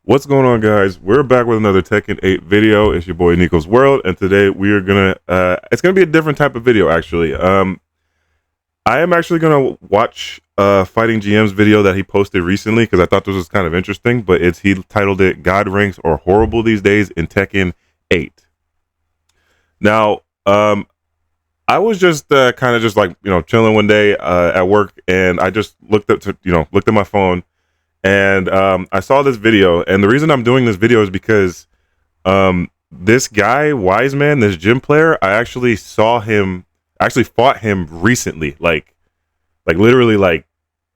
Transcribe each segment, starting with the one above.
What's going on, guys? We're back with another Tekken 8 video. It's your boy Nico's World, and today we are gonna it's gonna be a different type of video actually. I am actually gonna watch fightinggm's video that he posted recently because I thought this was kind of interesting, but he titled it "God Ranks Are Horrible These Days in Tekken 8." Now, I was just kind of just like, chilling one day at work, and I just looked at my phone. And I saw this video, and the reason I'm doing this video is because this guy, Wiseman, this gym player, I actually fought him recently, like literally like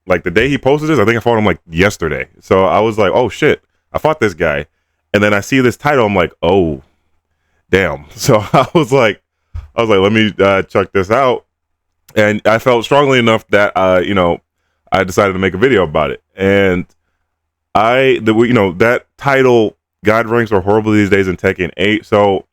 the day he posted this. I think I fought him like yesterday. So I was like, oh shit, I fought this guy, and then I see this title, I'm like, oh damn. So I was like, let me check this out, and I felt strongly enough that I decided to make a video about it. And that title, God Ranks Are Horrible These Days in Tekken 8. So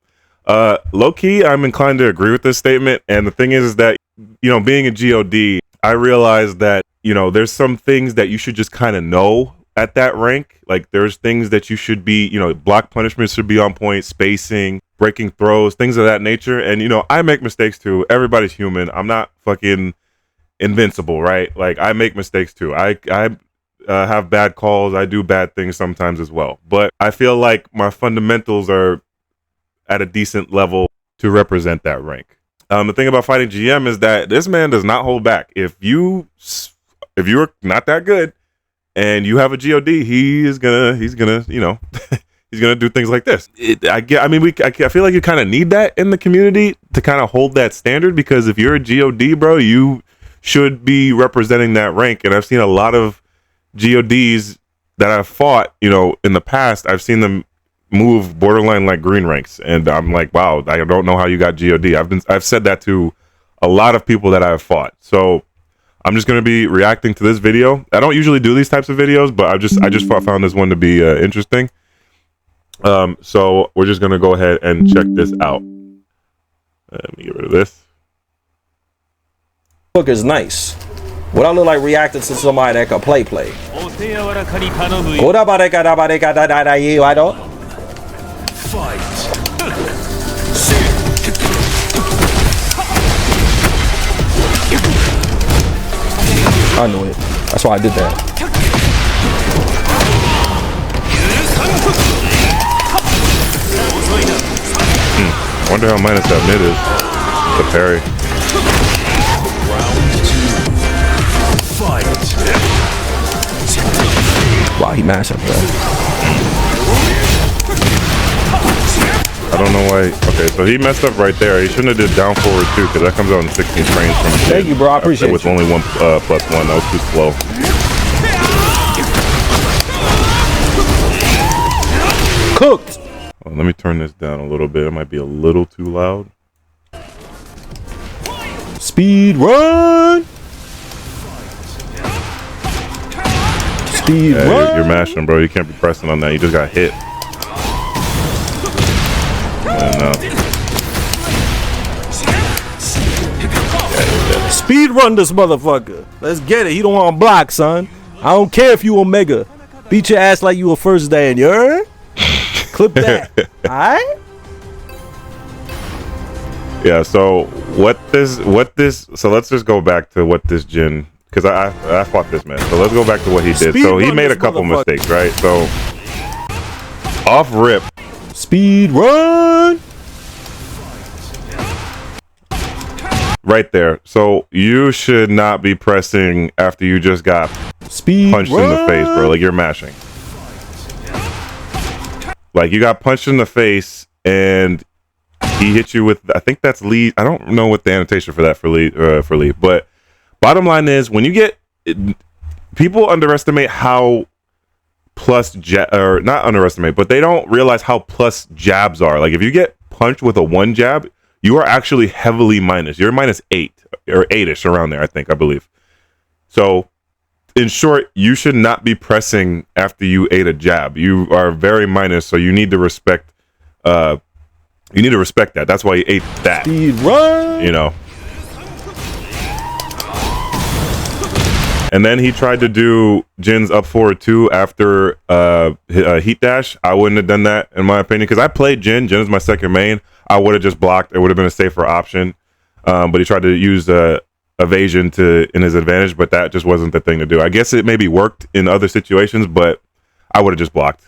low-key, I'm inclined to agree with this statement. And the thing is that, being a GOD, I realized that, there's some things that you should just kind of know at that rank. Like there's things that you should be, block punishments should be on point, spacing, breaking throws, things of that nature. And, I make mistakes too. Everybody's human. I'm not fucking invincible, right? Like I make mistakes too. I have bad calls. I do bad things sometimes as well, but I feel like my fundamentals are at a decent level to represent that rank. The thing about fightinggm is that this man does not hold back. If you're not that good and you have a God, he's gonna he's gonna do things like this. I feel like you kind of need that in the community to kind of hold that standard, because if you're a God, bro, you should be representing that rank. And I've seen a lot of GODs that I've fought, in the past. I've seen them move borderline like green ranks, and I'm like, wow, I don't know how you got God. I've said that to a lot of people that I've fought. So I'm just going to be reacting to this video. I don't usually do these types of videos, but I just found this one to be interesting. So we're just going to go ahead and check this out. Let me get rid of this. Look is nice. What I look like reacting to somebody that can play. I don't. Fight. I knew it. That's why I did that. Wonder how minus that mid is. The parry. Fight. Wow, he mashed up, bro. I don't know why. Okay, so he messed up right there. He shouldn't have did down forward too, because that comes out in 16 frames from mid. Thank you, bro. I appreciate it. With only one +1. That was too slow. Cooked. Well, let me turn this down a little bit. It might be a little too loud. Speed run. Speed run. You're mashing, bro. You can't be pressing on that. You just got hit. Speed run this motherfucker. Let's get it. He don't want to block, son. I don't care if you Omega. Beat your ass like you a first day, and you heard? Clip that. Alright? Yeah, so so let's just go back to what this Jin, because I fought this man. So let's go back to what he did. So he made a couple mistakes, right? So off rip. Speed run. Right there. So you should not be pressing after you just got punched in the face, bro. Like you're mashing. Like you got punched in the face and he hit you with, I think that's lead. I don't know what the annotation for that for lead, but bottom line is, when you get, people underestimate how or not underestimate, but they don't realize how plus jabs are. Like if you get punched with a 1 jab, you are actually heavily minus. You're -8 or 8ish around there, I believe. So in short, you should not be pressing after you ate a jab. You are very minus, so you need to respect that. That's why you ate that. Speed run. And then he tried to do Jin's up forward 2 after heat dash. I wouldn't have done that in my opinion, because I played Jin. Jin is my second main. I would have just blocked. It would have been a safer option. But he tried to use evasion in his advantage, but that just wasn't the thing to do. I guess it maybe worked in other situations, but I would have just blocked.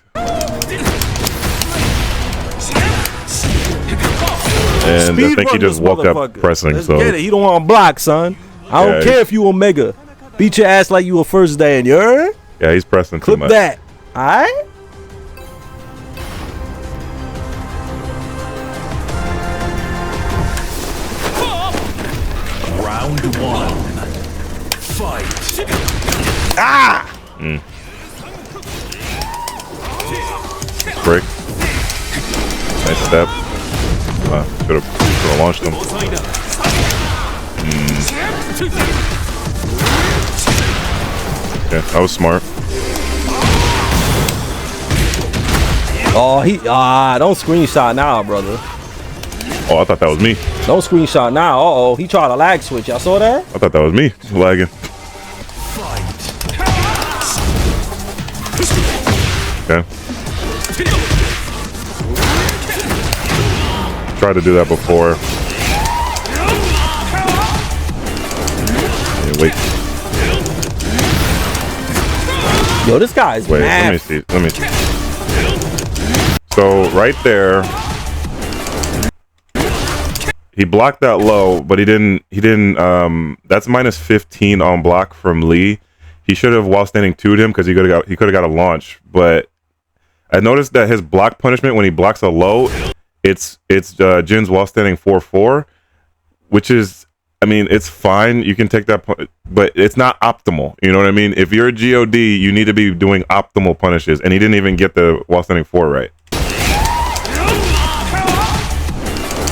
And I think he just woke up pressing. Let's so get it. He don't want to block, son. I don't care if you Omega. Beat your ass like you a first day, and you heard? Yeah, he's pressing too Clip much. that. All right? Round 1. Fight. Ah! Break. Nice step. Should have launched him. Yeah, that was smart. Oh, don't screenshot now, brother. Oh, I thought that was me. Don't screenshot now. Uh-oh, he tried a lag switch. Y'all saw that? I thought that was me lagging. Okay. Tried to do that before. Yeah, wait. Yo, this guy's Wait, mad. let me see. So right there, he blocked that low, but he didn't that's minus 15 on block from Lee. He should have while standing 2'd him because he could have got a launch. But I noticed that his block punishment when he blocks a low, it's Jin's while standing 4-4, which is, I mean, it's fine. You can take that, but it's not optimal. You know what I mean? If you're a GOD, you need to be doing optimal punishes, and he didn't even get the while standing 4 right.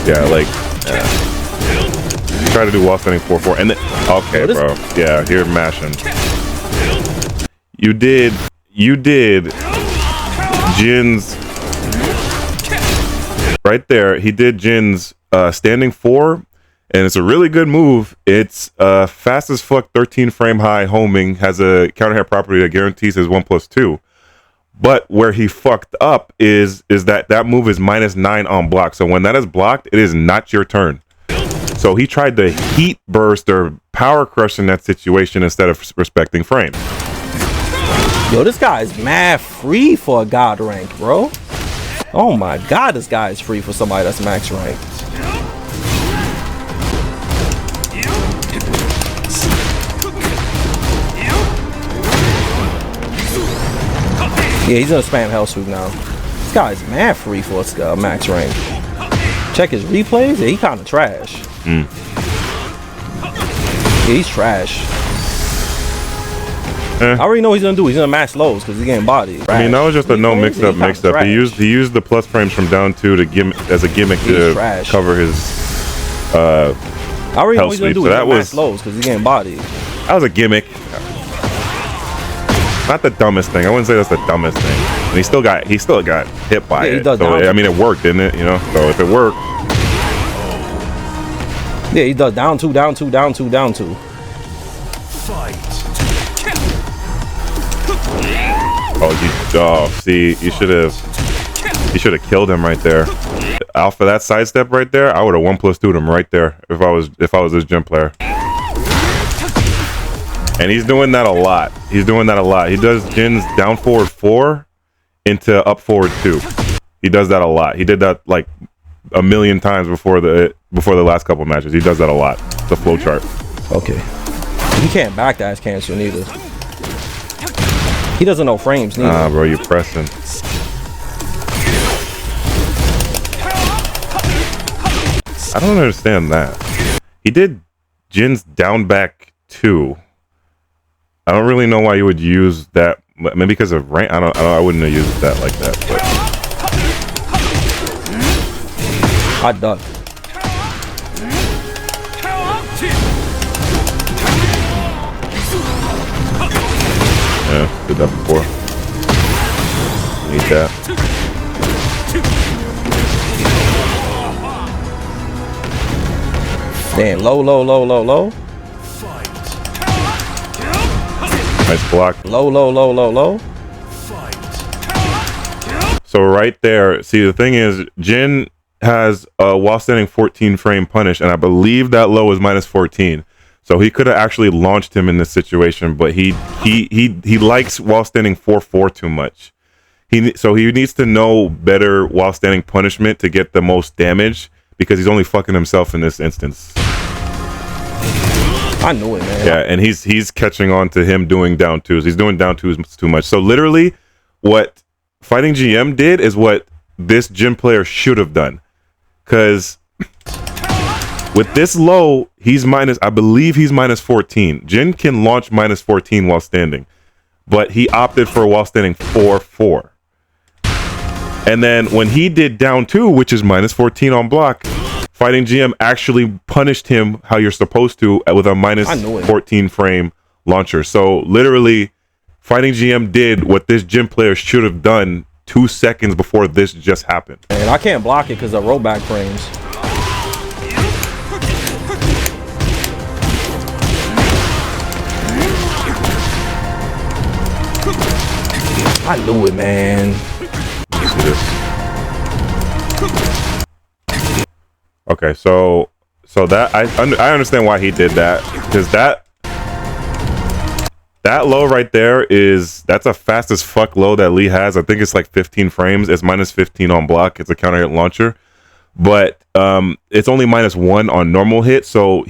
Yeah, like, try to do while standing 4-4, and then, okay, bro. Yeah, you're mashing. You did Jin's right there. He did Jin's standing 4. And it's a really good move. It's fast as fuck, 13 frame high homing, has a counter hit property that guarantees his 1+2. But where he fucked up is that move is -9 on block. So when that is blocked, it is not your turn. So he tried to heat burst or power crush in that situation instead of respecting frame. Yo, this guy's mad free for a god rank, bro. Oh my god, this guy is free for somebody that's max rank. Yeah, he's gonna spam hell sweep now. This guy's mad free for a max rank. Check his replays. Yeah, he kind of trash. Yeah, he's trash. I already know what he's gonna do. He's gonna max lows because he's getting bodied. I mean, that was just a no mix-up. He used the plus frames from down 2 to as a gimmick to cover his I already know what he's gonna do. So that was max lows because he's getting bodied. That was a gimmick. Not the dumbest thing. I wouldn't say that's the dumbest thing. And he still got hit by it. So I mean, it worked, didn't it? You know. So if it worked, yeah, he does down 2, down 2, down 2, down 2. See, you should have killed him right there. Alpha, that sidestep right there, I would have 1+2'd him right there if I was this gym player. And he's doing that a lot. He does Jin's down forward 4 into up forward 2. He does that a lot. He did that like a million times before the last couple matches. He does that a lot. The flow chart. Okay. He can't back dash cancel neither. He doesn't know frames neither. Nah, bro, you pressing. I don't understand that. He did Jin's down back 2. I don't really know why you would use that. Maybe because of rank. I wouldn't have used that like that. But I ducked. Yeah, did that before. Need that. Damn, low. Nice block. Low. Fight. So right there, see, the thing is, Jin has a while standing 14 frame punish, and I believe that low is minus 14. So he could have actually launched him in this situation, but he likes while standing 4-4 too much. So he needs to know better while standing punishment to get the most damage, because he's only fucking himself in this instance. I knew it, man. Yeah, and he's catching on to him doing down twos. He's doing down twos too much. So literally, what Fighting GM did is what this gym player should have done, because with this low, I believe he's minus 14. Jin can launch minus 14 while standing, but he opted for while standing 4-4. And then when he did down 2, which is minus 14 on block, Fighting GM actually punished him how you're supposed to with a minus 14 frame launcher. So literally, Fighting GM did what this gym player should have done 2 seconds before this just happened. And I can't block it because of rollback frames. I knew it, man. Let's see this. Okay, so that I understand why he did that, because that low right there that's a fast as fuck low that Lee has. I think it's like 15 frames. It's minus 15 on block. It's a counter hit launcher, but it's only minus 1 on normal hit. So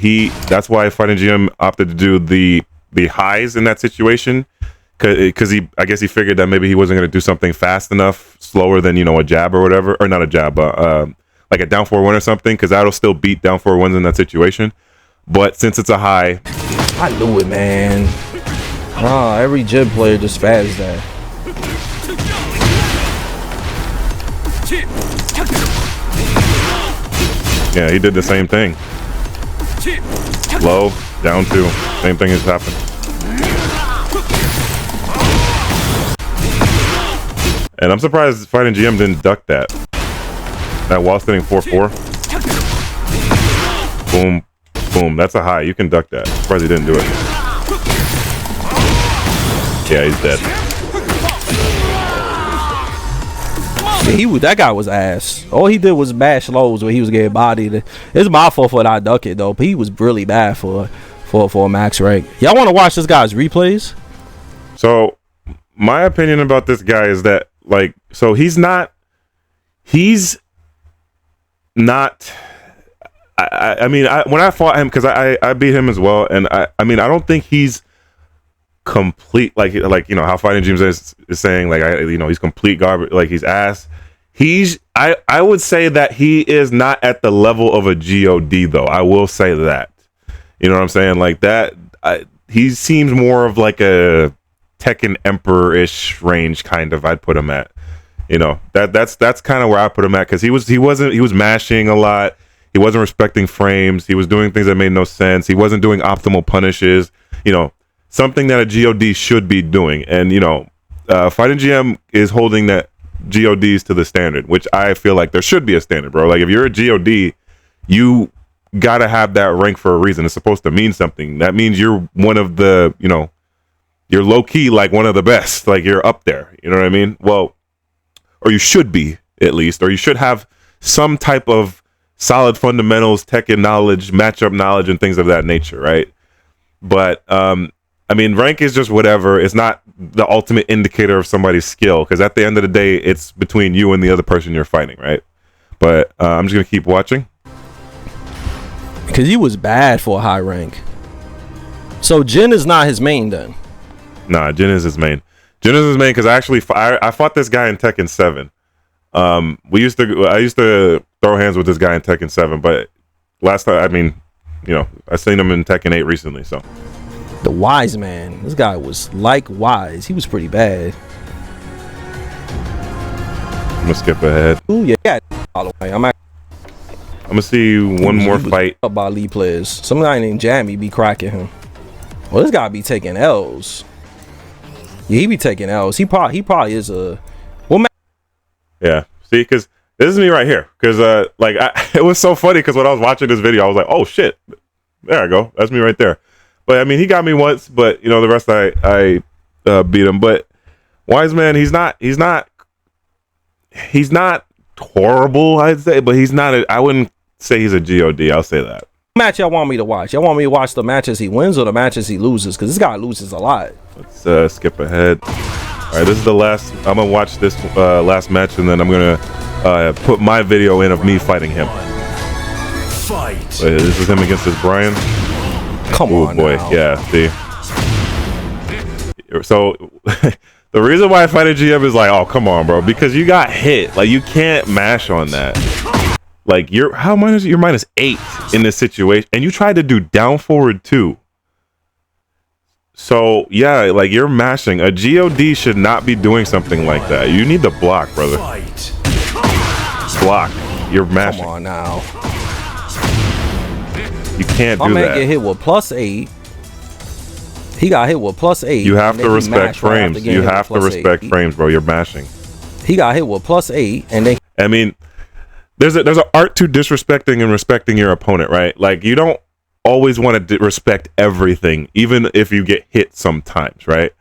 that's why Fighting GM opted to do the highs in that situation. Because I guess he figured that maybe he wasn't going to do something fast enough, slower than, a jab or whatever, or not a jab, like a down 4-1 or something, because that'll still beat down 4-1s in that situation. But since it's a high, I knew it, man. Every gym player just spazzed that. Yeah, he did the same thing. Low, down 2, same thing has happened. And I'm surprised Fighting GM didn't duck that. That while standing 4-4. Boom, boom. That's a high. You can duck that. I'm surprised he didn't do it. Yeah, he's dead. Yeah, that guy was ass. All he did was bash lows when he was getting bodied. It's my fault for not ducking though, but he was really bad for a max rank. Y'all want to watch this guy's replays? So my opinion about this guy is that, so he's not I mean, when I fought him, because I beat him as well, and I mean, I don't think he's complete, like how Fighting James is saying, he's complete garbage, like he's ass. I would say that he is not at the level of a God though. I will say that. You know what I'm saying? Like that, he seems more of like a Tekken Emperor-ish range kind of. I'd put him at. That's kind of where I put him at, because he was mashing a lot. He wasn't respecting frames. He was doing things that made no sense. He wasn't doing optimal punishes. Something that a God should be doing. And Fighting GM is holding that GODs to the standard, which I feel like there should be a standard, bro. Like if you're a God, you gotta have that rank for a reason. It's supposed to mean something. That means you're one of the, you're low key like one of the best. Like you're up there. You know what I mean? Well, or you should be, at least, or you should have some type of solid fundamentals, Tekken knowledge, matchup knowledge, and things of that nature, right? But I mean, rank is just whatever. It's not the ultimate indicator of somebody's skill, because at the end of the day, it's between you and the other person you're fighting, right? But I'm just gonna keep watching, because he was bad for a high rank. So Jin is not his main then? Nah, Jin is his main. Jin is his main, because I fought this guy in Tekken 7. I used to throw hands with this guy in Tekken 7, but last time, I mean, I seen him in Tekken 8 recently, so. The Wise Man. This guy was like Wise. He was pretty bad. I'm gonna skip ahead. Ooh, yeah. By the way, I'm gonna see one more fight. Up by lead players. Some guy named Jammy be cracking him. Well, this guy be taking L's. Yeah, he be taking L's. He probably is a. Well, yeah. See, because this is me right here. Because it was so funny, because when I was watching this video, I was like, oh shit, there I go. That's me right there. But I mean, he got me once, but the rest I beat him. But Wiseman, he's not horrible, I'd say, but he's not. I wouldn't say he's a God. I'll say that. Match y'all want me to watch? Y'all want me to watch the matches he wins or the matches he loses? Because this guy loses a lot. Let's skip ahead. All right, this is the last. I'm gonna watch this last match, and then I'm gonna put my video in of me fighting him. Fight. This is him against this Brian. Come on, boy, now. yeah. See, so the reason why I fight a GM is like, oh come on, bro, because you got hit. Like you can't mash on that. Like you're -8 in this situation, and you tried to do down forward too. So yeah, like you're mashing. A God should not be doing something like that. You need to block, brother. Fight. Block. You're mashing. Come on now. You can't My do man that. get hit with +8. He got hit with +8. You have and to then he respect mashed right after frames. getting You hit with have to +8. respect frames, bro. You're mashing. He got hit with +8, and then I mean, there's an art to disrespecting and respecting your opponent, right? Like you don't always want to respect everything, even if you get hit sometimes, right?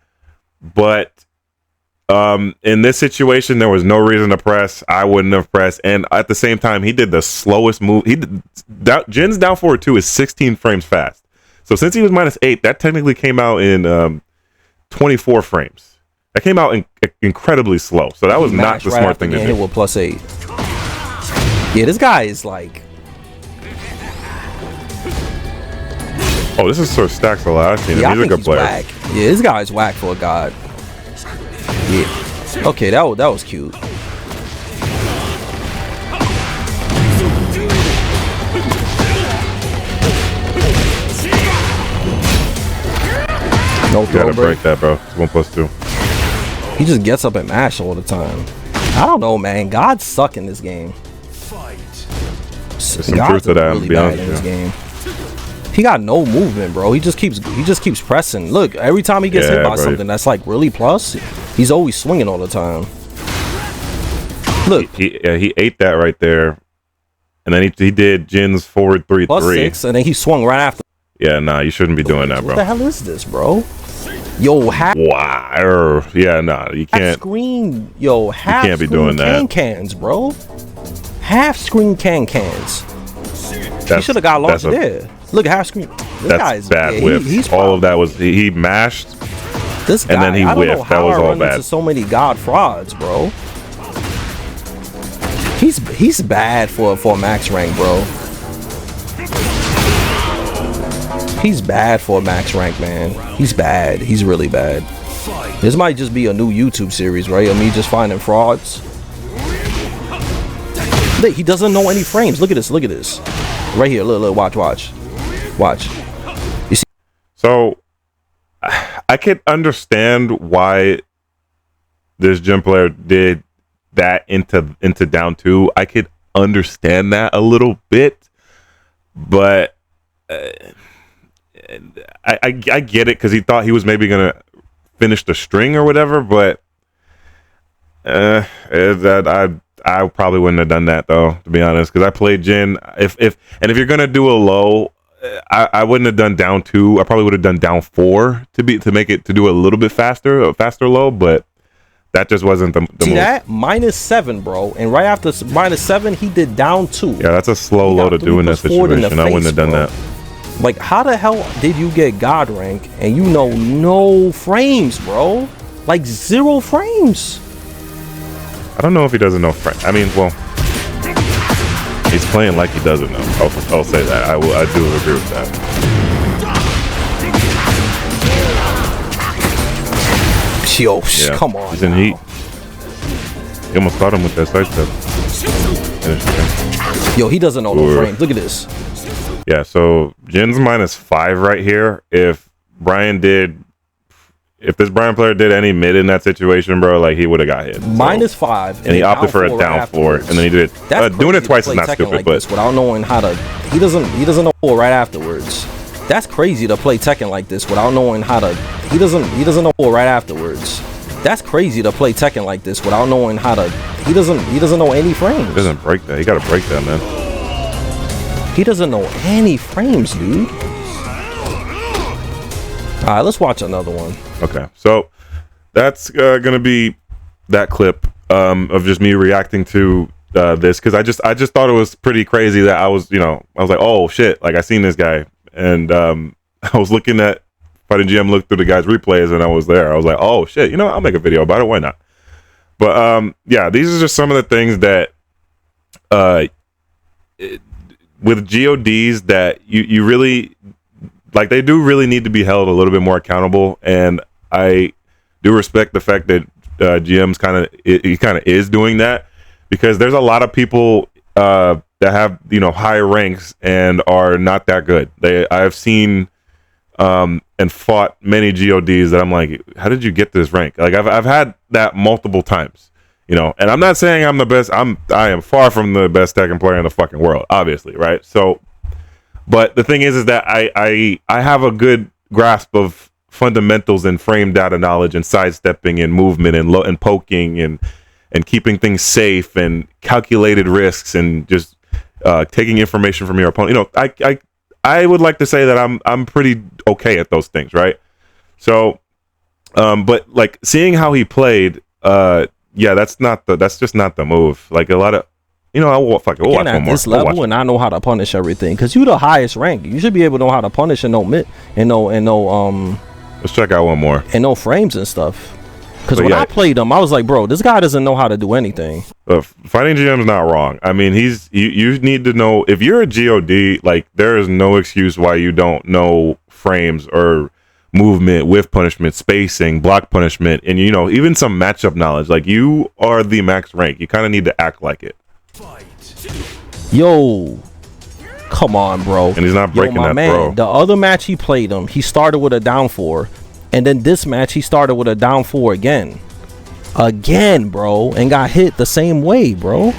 But in this situation, there was no reason to press. I wouldn't have pressed, and at the same time, he did the slowest move. Jin's down forward 2 is 16 frames fast. So since he was -8, that technically came out in 24 frames. That came out incredibly slow. So that was not the smart thing to do. Hit with +8. Yeah, this guy is like. Oh, this is sort of stacks a lot. I've seen him. Yeah, I He's a think good he's player. whack. Yeah, this guy's whack for a god. Yeah. Okay, that was cute. No You throw gotta break. break that, bro. It's 1+2. He just gets up and mash all the time. I don't know, man. Gods suck in this game. Fight. There's some truth to that, I'm really be bad honest in this with you. game. He got no movement, bro. He just keeps pressing. Look, every time he gets hit Yeah, by bro. something that's like really plus, he's always swinging all the time. Look, He ate that right there. And then he did Jin's forward 3-3. +6, and then he swung right after. Yeah, nah, you shouldn't be doing that, What the bro. hell is this, bro? Yo, half Wow. Yeah, nah, you can't. screen. Yo, half can't be screen doing that. cans, bro. Half screen cans. He That's- should have got that's launched a- there. Look at half screen. This That's guy's bad yeah, whiff. he's All of that was he mashed. This guy, and then he I don't know whiffed. That how was I all run bad. into so many god frauds, bro. He's bad for max rank, bro. He's bad for max rank, man. He's bad. He's really bad. Fight. This might just be a new YouTube series, right? Of me just finding frauds. Look, he doesn't know any frames. Look at this. Look at this. Right here. Look. Watch. You see? So I could understand why this gym player did that into down 2. I could understand that a little bit, but I get it because he thought he was maybe gonna finish the string or whatever. But I probably wouldn't have done that though, to be honest, because I played Jin. If you're gonna do a low, I wouldn't have done down 2. I probably would have done down 4 to do a little bit faster, a faster low, but that just wasn't the See move. that? -7, bro. And right after -7, he did down 2. Yeah, that's a slow He low got to do in that 3+4 in the situation. I wouldn't have done face, that. Like, how the hell did you get God rank and you know no frames, bro? Like 0 frames. I don't know if he doesn't know French. I mean, well, he's playing like he doesn't know. I'll say that. I do agree with that. Yo, Yeah, come on. he's in now. heat. He almost caught him with that side step. Finish. Yo, he doesn't know no Ooh. frames. Look at this. Yeah, so Jin's -5 right here. If this Brian player did any mid in that situation, bro, like he would have got hit. So- -5. and he opted for a right down 4, afterwards. and then he did That's doing crazy it to twice play is not Tekken stupid, like but this without knowing how to. He doesn't know right afterwards. That's crazy to play Tekken like this without knowing how to. He doesn't know right afterwards. That's crazy to play Tekken like this without knowing how to. He doesn't know any frames. he doesn't break that. He got to break that, man. He doesn't know any frames, dude. All right, let's watch another one. Okay, so that's gonna be that clip of just me reacting to this, because I just thought it was pretty crazy that I was like, oh shit, like I seen this guy, and I was looking at Fighting GM, looked through the guy's replays, and I was there. I was like, oh shit, I'll make a video about it. Why not? But yeah, these are just some of the things that with GODs that you really like. They do really need to be held a little bit more accountable, and I do respect the fact that GM's kind of is doing that, because there's a lot of people that have high ranks and are not that good. I've seen and fought many GODs that I'm like, how did you get this rank? Like I've had that multiple times, and I'm not saying I'm the best. I am far from the best Tekken player in the fucking world, obviously, right? So, but the thing is that I have a good grasp of fundamentals and frame data knowledge and sidestepping and movement and poking and keeping things safe and calculated risks and just taking information from your opponent. I would like to say that I'm pretty okay at those things, right? So, but like seeing how he played, yeah, that's just not the move. Like a lot of, we'll watch one more. At this level, and I know how to punish everything, because you're the highest rank. You should be able to know how to punish and no Let's check out one more. And no frames and stuff. Because when I played him, I was like, bro, this guy doesn't know how to do anything. Fighting GM's not wrong. I mean, you need to know, if you're a GOD, like there is no excuse why you don't know frames or movement with punishment, spacing, block punishment, and even some matchup knowledge. Like you are the max rank. You kind of need to act like it. Yo, come on, bro. And he's not breaking that throw. The other match he played him, he started with a down 4. And then this match, he started with a down 4 again. Again, bro. And got hit the same way, bro.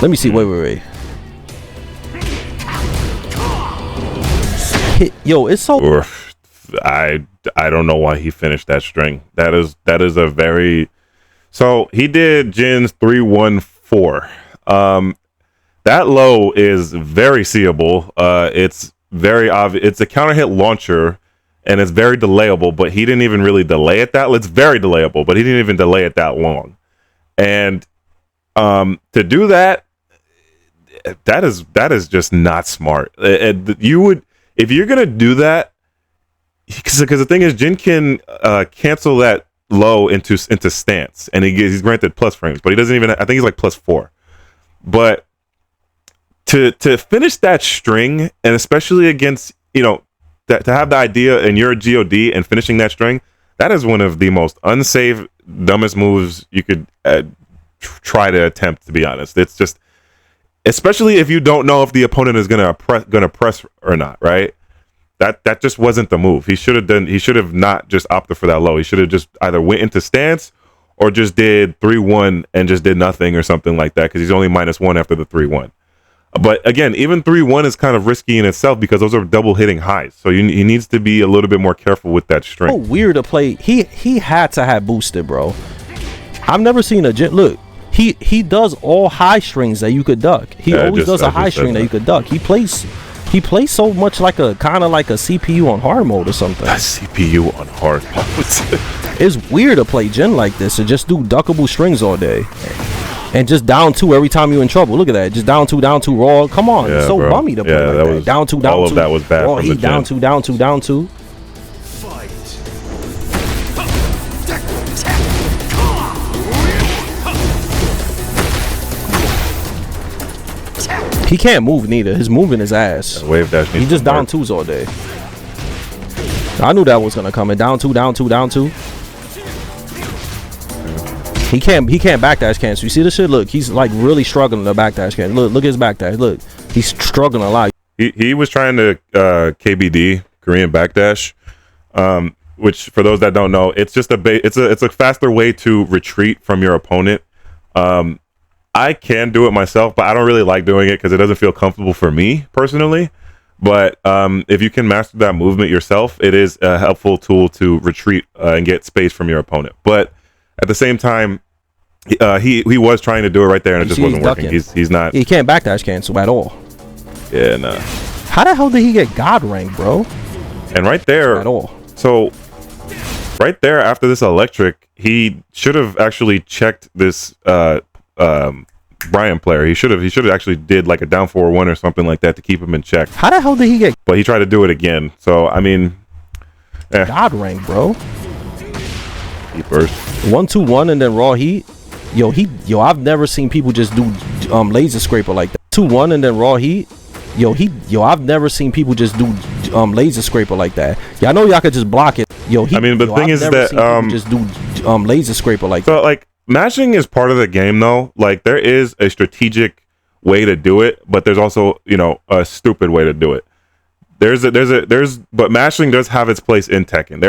Let me see. Wait. Yo, it's so... I don't know why he finished that string. That is a very... So, he did Jin's 3-1-4. That low is very seeable. It's very obvious. It's a counter hit launcher, and it's very delayable, but he didn't even really delay it that. It's very delayable, but he didn't even delay it that long. And to do that, that is just not smart. You would, if you're gonna do that, because the thing is, Jin can cancel that low into stance, and he's granted plus frames, but he doesn't even. I think he's like +4, but. To finish that string, and especially against, to have the idea and you're a GOD and finishing that string, that is one of the most unsafe, dumbest moves you could try to attempt, to be honest. It's just, especially if you don't know if the opponent is gonna press or not, right? That just wasn't the move. He should have not just opted for that low. He should have just either went into stance or just did 3-1 and just did nothing or something like that, because he's only -1 after the 3-1. But again, even 3-1 is kind of risky in itself, because those are double hitting highs. So he needs to be a little bit more careful with that string. So weird to play. He had to have boosted, bro. I've never seen a look. He does all high strings that you could duck. He always does a high string that you could duck. He plays so much like a kind of like a CPU on hard mode or something. A CPU on hard mode. It's weird to play Jin like this and just do duckable strings all day. And just down 2 every time you're in trouble. Look at that. Just down 2 raw. Come on. Yeah, it's so bro. bummy to play like that. Down 2. All of that was bad. Raw, he down 2. Fight. He can't move neither. His moving is ass. Wave dash. He just down 2s all day. I knew that was gonna come in. Down 2. He can't backdash cancel. You see this shit? Look, he's like really struggling to backdash cancel. Look at his backdash. Look, he's struggling a lot. He was trying to KBD, Korean backdash, which for those that don't know, it's just it's a faster way to retreat from your opponent. I can do it myself, but I don't really like doing it because it doesn't feel comfortable for me personally. But if you can master that movement yourself, it is a helpful tool to retreat and get space from your opponent. But at the same time, he was trying to do it right there, and it just wasn't working. He's not. He can't backdash cancel at all. Yeah, no. How the hell did he get God rank, bro? And right there, At all. So right there after this electric, he should have actually checked this Brian player. He should have actually did like a down 4-1 or something like that to keep him in check. How the hell did he get? But he tried to do it again. So I mean, God rank, bro. He burst 1-2-1 and then raw heat. Yo, I've never seen people just do laser scraper like that. 2-1 and then raw heat. Yo, I've never seen people just do laser scraper like that. Y'all know y'all could just block it. I mean, the thing is that just do laser scraper like that. So like mashing is part of the game though. Like there is a strategic way to do it, but there's also, you know, a stupid way to do it. But mashing does have its place in Tekken.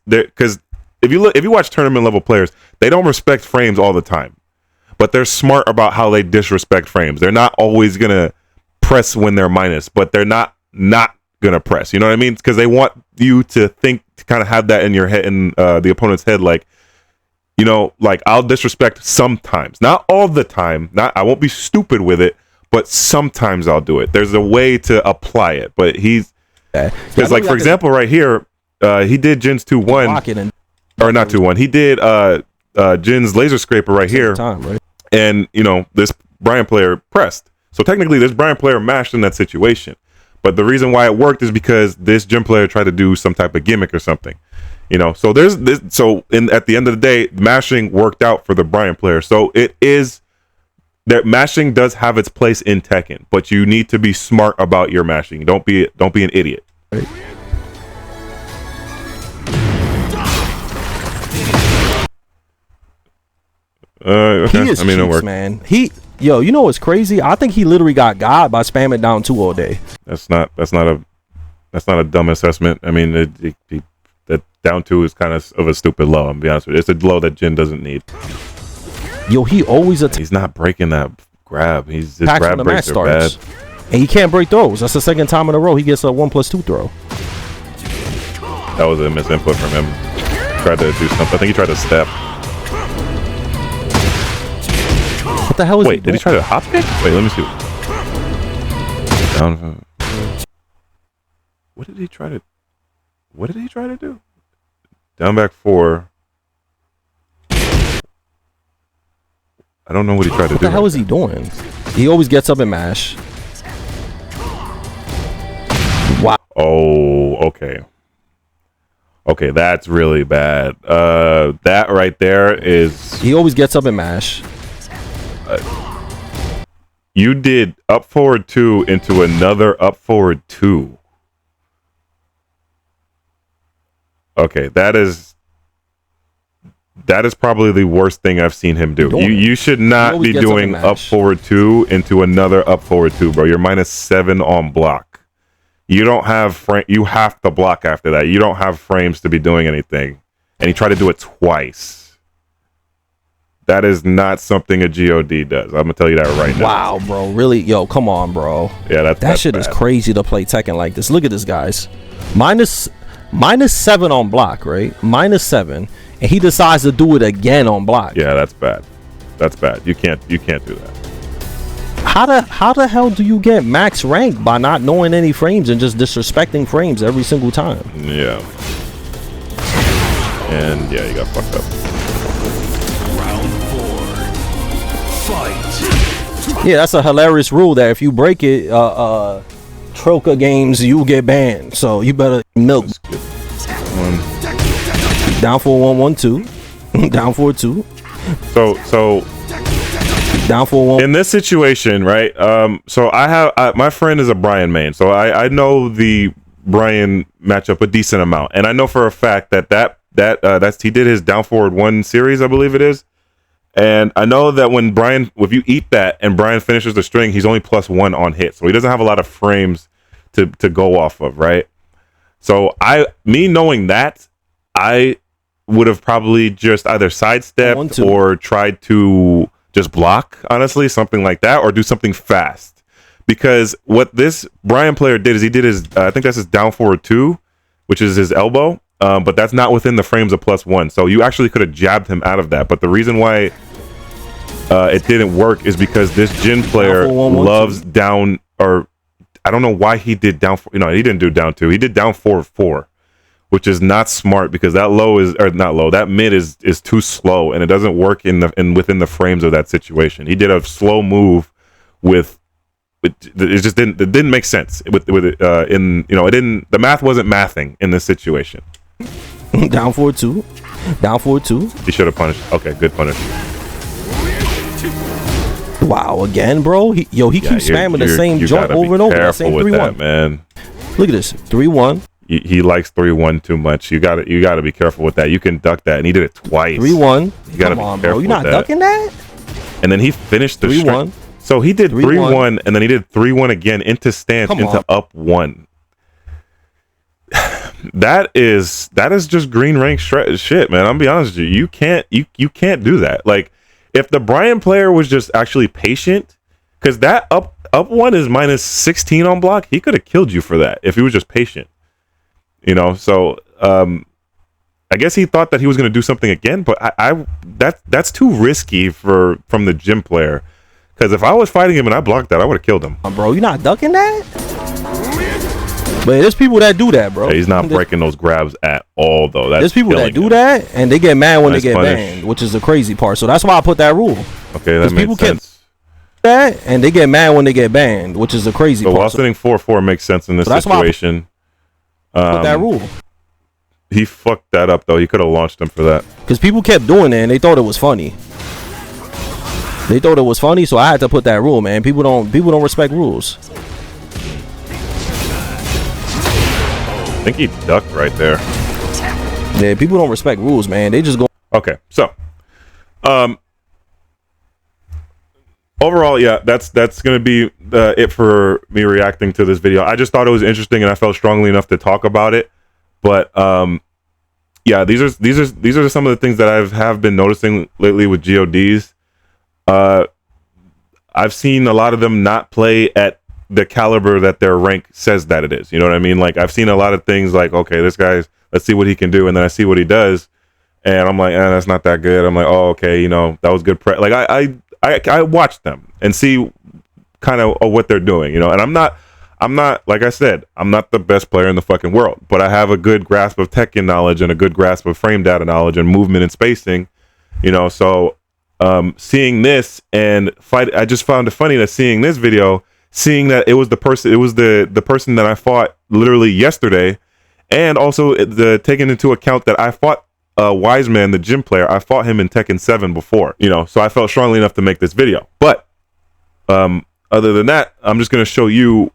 Because if you watch tournament level players, they don't respect frames all the time, but they're smart about how they disrespect frames. They're not always gonna press when they're minus, but they're not gonna press. You know what I mean? Because they want you to think, to kind of have that in your head, in the opponent's head, like, you know, like I'll disrespect sometimes, not all the time. I won't be stupid with it, but sometimes I'll do it. There's a way to apply it, but because like for example, right here, he did Jin's 2-1 or not 2-1. He did Jin's laser scraper right here, right? And you know this Brian player pressed. So technically, this Brian player mashed in that situation. But the reason why it worked is because this Jin player tried to do some type of gimmick or something. You know, so there's this. So at the end of the day, mashing worked out for the Brian player. So it is that mashing does have its place in Tekken, but you need to be smart about your mashing. Don't be an idiot. Right. Okay. He is it worked, man. You know what's crazy? I think he literally got God by spamming down 2 all day. That's not a dumb assessment. I mean, that down 2 is kind of a stupid low. I'm gonna be honest with you. It's a low that Jin doesn't need. Yo, he always he's not breaking that grab. His grab breaks are bad, and he can't break throws. That's the second time in a row he gets a 1+2 throw. That was a misinput from him. Tried to do something. I think he tried to step. What the hell is he Wait, did he try to hop kick? Wait, let me see. Down. What did he try to do? Down back 4. I don't know what he tried to do. What the hell is he doing? He always gets up and mash. Wow. Oh, okay. Okay, that's really bad. That right there is... He always gets up and mash. You did up forward 2 into another up forward 2. Okay, that is probably the worst thing I've seen him do. You should not be doing up forward 2 into another up forward 2, bro. You're -7 on block. You don't have you have to block after that. You don't have frames to be doing anything. And he tried to do it twice. That is not something a God does. I'm gonna tell you that right now. Wow, bro. Really? Yo, come on, bro. Yeah, that shit bad. is crazy to play Tekken like this. Look at this, guys. -7 on block, right? -7, and he decides to do it again on block. Yeah, that's bad. That's bad. You can't do that. How the hell do you get max rank by not knowing any frames and just disrespecting frames every single time? Yeah. And yeah, you got fucked up. Fight. Yeah, that's a hilarious rule that if you break it, Troca games, you get banned. So you better milk. Down 4-1-1-2. Down 4-2. So down 4-1. in this situation, right? So my friend is a Brian main, so I know the Brian matchup a decent amount, and I know for a fact that's he did his down forward 1 series, I believe it is. And I know that if you eat that and Brian finishes the string, he's only +1 on hit. So he doesn't have a lot of frames to go off of, right? So me knowing that, I would have probably just either sidestepped or tried to just block, honestly, something like that, or do something fast. Because what this Brian player did is he did his, I think that's his down forward 2, which is his elbow. But that's not within the frames of +1. So you actually could have jabbed him out of that. But the reason why it didn't work is because this Jin player loves down, or I don't know why he did down. He didn't do down 2. He did down 4-4, which is not smart because that low is, or not low, that mid is too slow and it doesn't work within the frames of that situation. He did a slow move with it just didn't make sense with it in, you know, it didn't, the math wasn't mathing in this situation. Down 4-2. Down 4-2. He should have punished. Okay, good punish. Wow, again, bro. He keeps spamming the same joint over and over. That same 3-1, man. Look at this, 3-1. He likes 3-1 too much. You gotta be careful with that. You can duck that, and he did it twice. 3-1. You gotta be careful, bro. You're not ducking that. And then he finished the 3-1. So he did 3-1, and then he did 3-1 again into stance, into up 1. That is just green rank shit, man. I'm gonna be honest with you. You can't do that. Like, if the Brian player was just actually patient, because that up 1 is minus 16 on block, he could have killed you for that if he was just patient. You know, so I guess he thought that he was gonna do something again, but that's too risky from the gym player. Because if I was fighting him and I blocked that, I would have killed him. Bro, you're not ducking that? But there's people that do that, bro. Yeah, he's not breaking those grabs at all, though. There's people that do that, and they get mad when they get banned, which is the crazy part. So that's why I put that rule. Okay, that makes sense. That, and they get mad when they get banned, which is the crazy part. So while sitting 4-4 makes sense in this situation. Put that rule. He fucked that up, though. He could have launched him for that. Because people kept doing it, and they thought it was funny. They thought it was funny, so I had to put that rule, man. People don't respect rules. I think he ducked right there. Yeah, people don't respect rules, man. They just go. Okay, so overall, yeah, that's gonna be it for me reacting to this video. I just thought it was interesting, and I felt strongly enough to talk about it. But yeah, these are some of the things that have been noticing lately with GODs. I've seen a lot of them not play at the caliber that their rank says that it is. You know what I mean? Like, I've seen a lot of things like, okay, this guy's, let's see what he can do, and then I see what he does, and I'm like, that's not that good. I'm like, oh, okay, you know, that was good like, I watch them and see kind of what they're doing, you know. And I'm not, like I said, I'm not the best player in the fucking world, but I have a good grasp of Tekken knowledge and a good grasp of frame data knowledge and movement and spacing, you know. So seeing this and fight, I just found it funny that seeing this video, seeing that it was the person that I fought literally yesterday, and also taking into account that I fought Wiseman, the gym player. I fought him in Tekken 7 before, you know, so I felt strongly enough to make this video. But other than that, I'm just going to show you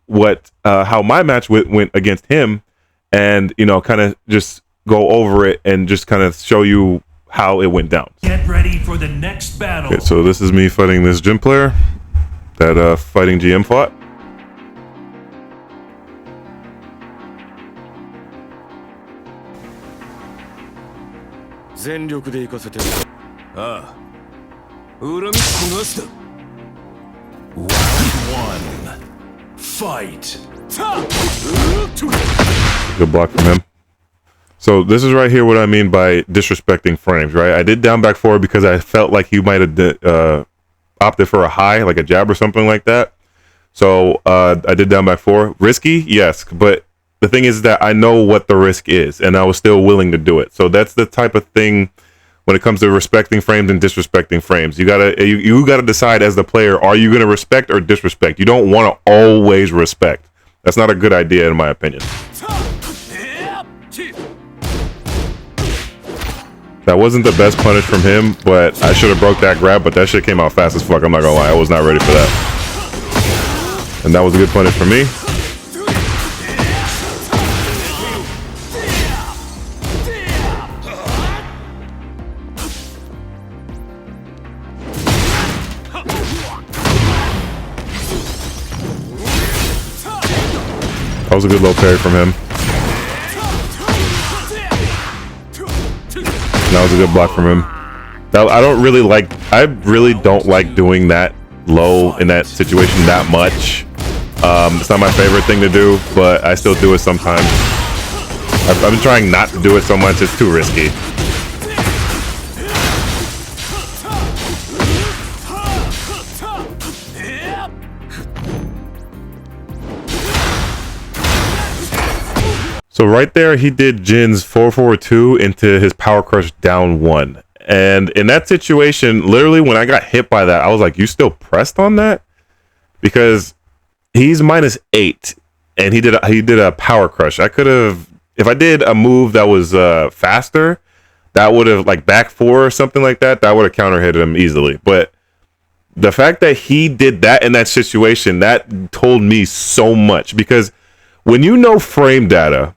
how my match went against him, and, you know, kind of just go over it and just kind of show you how it went down. Get ready for the next battle. Okay, so this is me fighting this gym player that fightinggm fought. One. Fight. Good block from him. So this is right here what I mean by disrespecting frames, right? I did down back forward because I felt like he might have opted for a high, like a jab or something like that. So I did down back forward. Risky, yes, but the thing is that I know what the risk is, and I was still willing to do it. So that's the type of thing when it comes to respecting frames and disrespecting frames. You gotta decide as the player, are you gonna respect or disrespect? You don't want to always respect. That's not a good idea in my opinion. That wasn't the best punish from him, but I should have broke that grab, but that shit came out fast as fuck. I'm not gonna lie, I was not ready for that. And that was a good punish for me. That was a good low parry from him. That was a good block from him. I really don't like doing that low in that situation that much. It's not my favorite thing to do, but I still do it sometimes. I've been trying not to do it so much, it's too risky. So right there, he did Jin's 442 into his power crush down 1. And in that situation, literally when I got hit by that, I was like, you still pressed on that? Because he's -8 and he did a power crush. I could have, if I did a move that was faster, that would have like back 4 or something like that, that would have counter hit him easily. But the fact that he did that in that situation, that told me so much, because when you know frame data,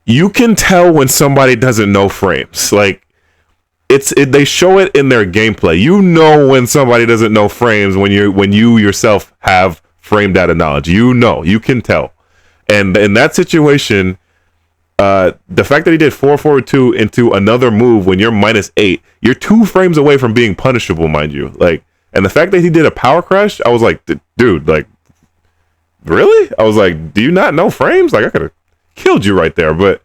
you can tell when somebody doesn't know frames. Like they show it in their gameplay. You know when somebody doesn't know frames when you yourself have frame data knowledge. You can tell. And in that situation, the fact that he did 442 into another move when you're -8, you're 2 frames away from being punishable, mind you. Like, and the fact that he did a power crush, I was like, dude, like, really? I was like, do you not know frames? Like, I could have killed you right there. But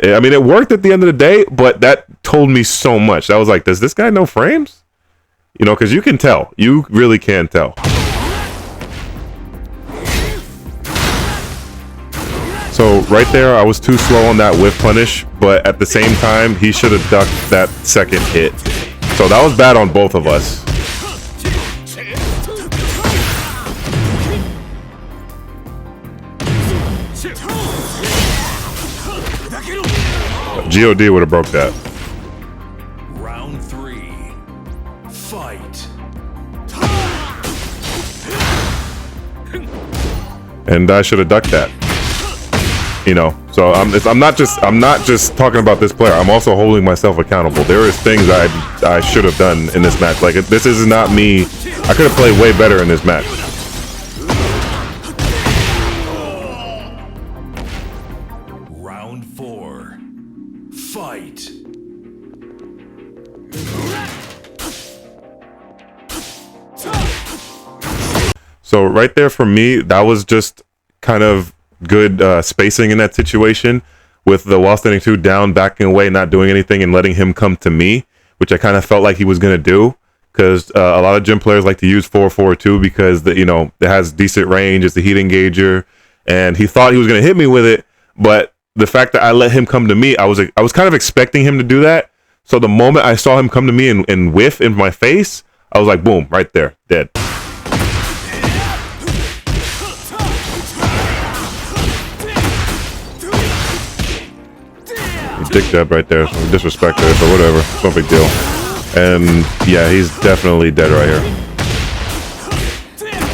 I mean, it worked at the end of the day, but that told me so much. I was like, does this guy know frames? You know, because you can tell. You really can tell. So right there, I was too slow on that whiff punish, but at the same time, he should have ducked that second hit. So that was bad on both of us. God would have broke that. Round 3. Fight. And I should have ducked that. You know, so I'm not just talking about this player. I'm also holding myself accountable. There is things I should have done in this match. Like, this is not me. I could have played way better in this match. Round 4. Fight. So right there for me, that was just kind of good spacing in that situation, with the while standing 2 down, backing away, not doing anything, and letting him come to me, which I kind of felt like he was going to do, because a lot of gym players like to use 442 because it has decent range. It's a heat engager, and he thought he was going to hit me with it, but the fact that I let him come to me, I was kind of expecting him to do that. So the moment I saw him come to me and whiff in my face, I was like, boom, right there, dead. Dick jab right there, so disrespected it, but whatever, it's no big deal. And yeah, he's definitely dead right here.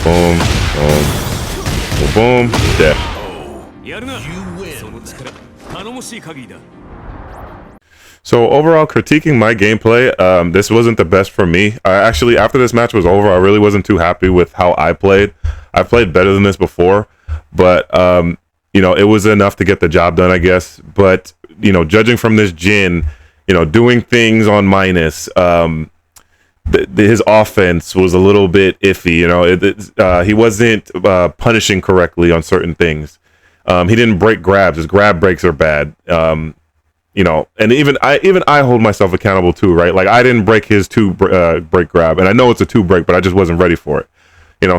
Boom, boom, boom, boom, dead. So overall, critiquing my gameplay, this wasn't the best for me. Actually, after this match was over, I really wasn't too happy with how I played. I played better than this before, but it was enough to get the job done, I guess. But judging from this Jin, doing things on minus, his offense was a little bit iffy. He wasn't punishing correctly on certain things. He didn't break grabs. His grab breaks are bad. And even I hold myself accountable too, right? Like, I didn't break his 2 break grab, and I know it's a 2 break, but I just wasn't ready for it.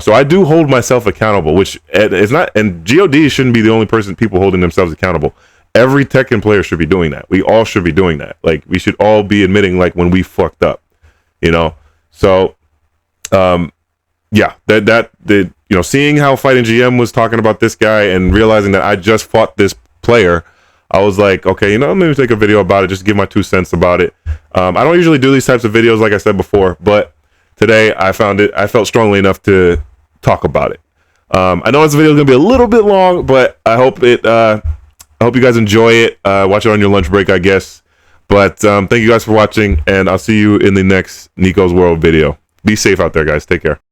So I do hold myself accountable, which is not, and God shouldn't be the only people holding themselves accountable. Every Tekken player should be doing that. We all should be doing that. Like, we should all be admitting, like, when we fucked up, So, seeing how fightinggm was talking about this guy and realizing that I just fought this player, I was like, okay, let me take a video about it, just give my 2 cents about it. I don't usually do these types of videos, like I said before, but today I felt strongly enough to talk about it. I know this video is gonna be a little bit long, but I hope you guys enjoy it. Watch it on your lunch break, I guess. But thank you guys for watching, and I'll see you in the next Nico's World video. Be safe out there, guys. Take care.